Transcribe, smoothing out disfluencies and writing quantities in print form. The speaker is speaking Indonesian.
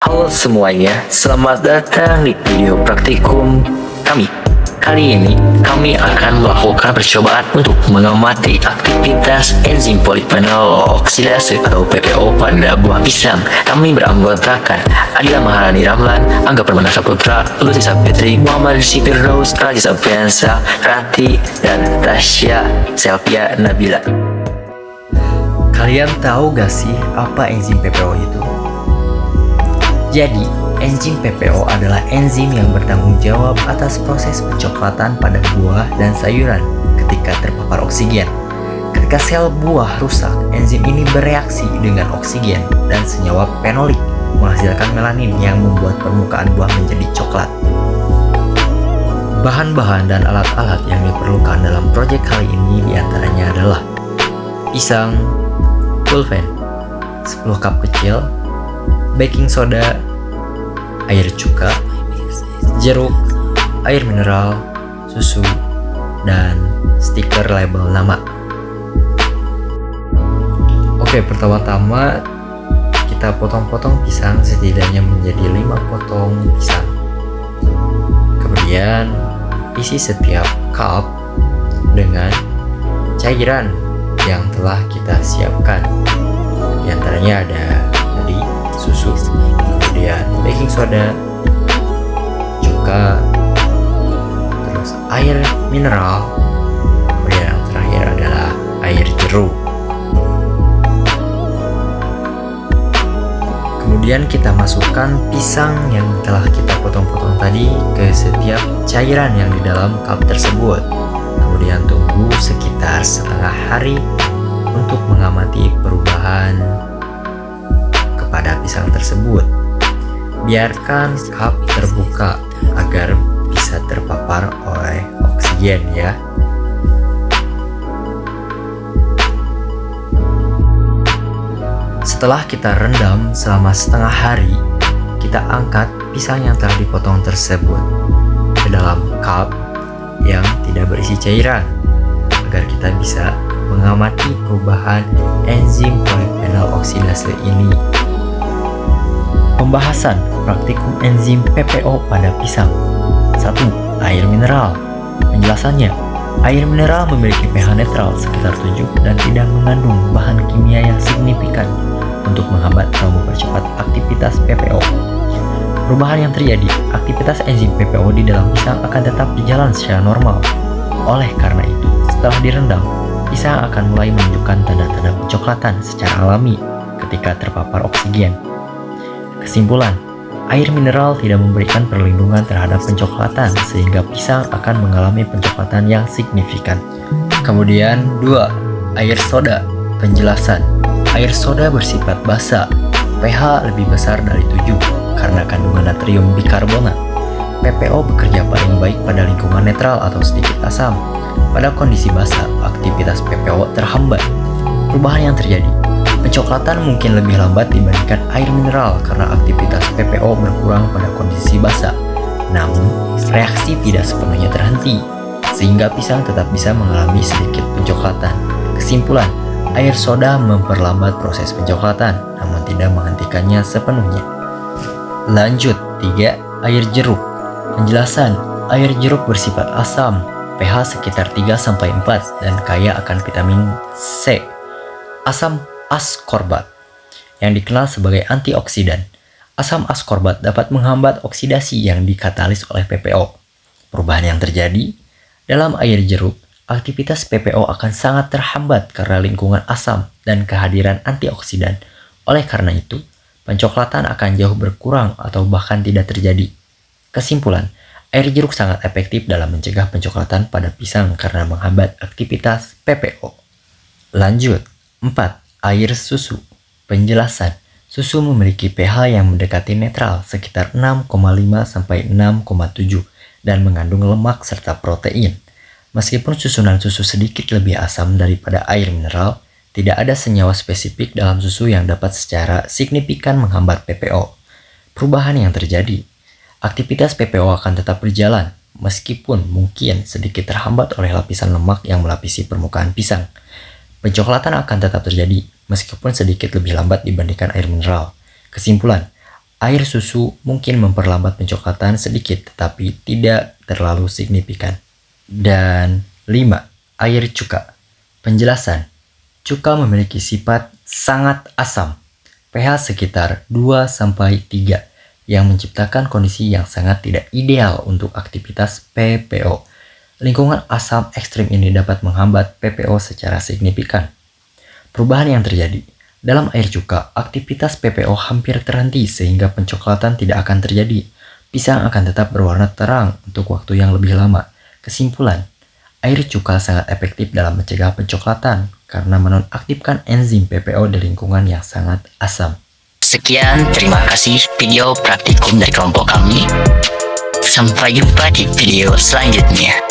Halo semuanya, selamat datang di video praktikum kami. Kali ini kami akan melakukan percobaan untuk mengamati aktivitas enzim polifenol oksidase atau PPO pada buah pisang. Kami beranggotakan Adila Maharani Ramlan, Angga Permana Saputra, Lucy Sapitri, Muhammad Sipir Rose, Raji Sapiansa, Ranti, dan Tasya Selvia Nabila. Kalian tahu gak sih apa enzim PPO itu? Jadi, enzim PPO adalah enzim yang bertanggung jawab atas proses pencoklatan pada buah dan sayuran ketika terpapar oksigen. Ketika sel buah rusak, enzim ini bereaksi dengan oksigen dan senyawa fenolik menghasilkan melanin yang membuat permukaan buah menjadi coklat. Bahan-bahan dan alat-alat yang diperlukan dalam proyek kali ini diantaranya adalah pisang, pulpen 10 cup kecil, baking soda, air cuka, jeruk, air mineral, susu, dan stiker label nama. Oke, pertama-tama kita potong-potong pisang setidaknya menjadi 5 potong pisang. Kemudian isi setiap cup dengan cairan yang telah kita siapkan. Di antaranya ada tadi susu, kemudian baking soda, cuka, terus air mineral, kemudian yang terakhir adalah air jeruk. Kemudian kita masukkan pisang yang telah kita potong-potong tadi ke setiap cairan yang di dalam cup tersebut. Kemudian tunggu sekitar setengah hari untuk mengamati perubahan pada pisang tersebut. Biarkan cup terbuka agar bisa terpapar oleh oksigen ya. Setelah kita rendam selama setengah hari, kita angkat pisang yang telah dipotong tersebut ke dalam cup yang tidak berisi cairan agar kita bisa mengamati perubahan enzim polifenol oksidase ini. Pembahasan praktikum enzim PPO pada pisang. 1. Air mineral. Penjelasannya, air mineral memiliki pH netral sekitar 7 dan tidak mengandung bahan kimia yang signifikan untuk menghambat atau mempercepat aktivitas PPO. Perubahan yang terjadi, aktivitas enzim PPO di dalam pisang akan tetap berjalan secara normal. Oleh karena itu, setelah direndam, pisang akan mulai menunjukkan tanda-tanda pencoklatan secara alami ketika terpapar oksigen. Kesimpulan, air mineral tidak memberikan perlindungan terhadap pencoklatan sehingga pisang akan mengalami pencoklatan yang signifikan. Kemudian 2. Air soda. Penjelasan, air soda bersifat basa, pH lebih besar dari 7 karena kandungan natrium bikarbonat. PPO bekerja paling baik pada lingkungan netral atau sedikit asam. Pada kondisi basa, aktivitas PPO terhambat. Perubahan yang terjadi, pencoklatan mungkin lebih lambat dibandingkan air mineral karena aktivitas PPO berkurang pada kondisi basa. Namun, reaksi tidak sepenuhnya terhenti, sehingga pisang tetap bisa mengalami sedikit pencoklatan. Kesimpulan, air soda memperlambat proses pencoklatan, namun tidak menghentikannya sepenuhnya. Lanjut, 3. Air jeruk. Penjelasan, air jeruk bersifat asam, pH sekitar 3-4 dan kaya akan vitamin C, asam askorbat, yang dikenal sebagai antioksidan. Asam askorbat dapat menghambat oksidasi yang dikatalis oleh PPO. Perubahan yang terjadi dalam air jeruk, aktivitas PPO akan sangat terhambat karena lingkungan asam dan kehadiran antioksidan. Oleh karena itu, pencoklatan akan jauh berkurang atau bahkan tidak terjadi. Kesimpulan, air jeruk sangat efektif dalam mencegah pencoklatan pada pisang karena menghambat aktivitas PPO. Lanjut, 4. Air susu. Penjelasan, susu memiliki pH yang mendekati netral sekitar 6,5-6,7 dan mengandung lemak serta protein. Meskipun susunan susu sedikit lebih asam daripada air mineral, tidak ada senyawa spesifik dalam susu yang dapat secara signifikan menghambat PPO. Perubahan yang terjadi, aktivitas PPO akan tetap berjalan, meskipun mungkin sedikit terhambat oleh lapisan lemak yang melapisi permukaan pisang. Pencoklatan akan tetap terjadi, meskipun sedikit lebih lambat dibandingkan air mineral. Kesimpulan, Air susu mungkin memperlambat pencoklatan sedikit tetapi tidak terlalu signifikan. Dan 5. Air cuka. Penjelasan. Cuka memiliki sifat sangat asam, pH sekitar 2-3, yang menciptakan kondisi yang sangat tidak ideal untuk aktivitas PPO. Lingkungan asam ekstrim ini dapat menghambat PPO secara signifikan. Perubahan yang terjadi. Dalam air cuka, aktivitas PPO hampir terhenti sehingga pencoklatan tidak akan terjadi. Pisang akan tetap berwarna terang untuk waktu yang lebih lama. Kesimpulan, air cuka sangat efektif dalam mencegah pencoklatan karena menonaktifkan enzim PPO di lingkungan yang sangat asam. Sekian, terima kasih video praktikum dari kelompok kami. Sampai jumpa di video selanjutnya.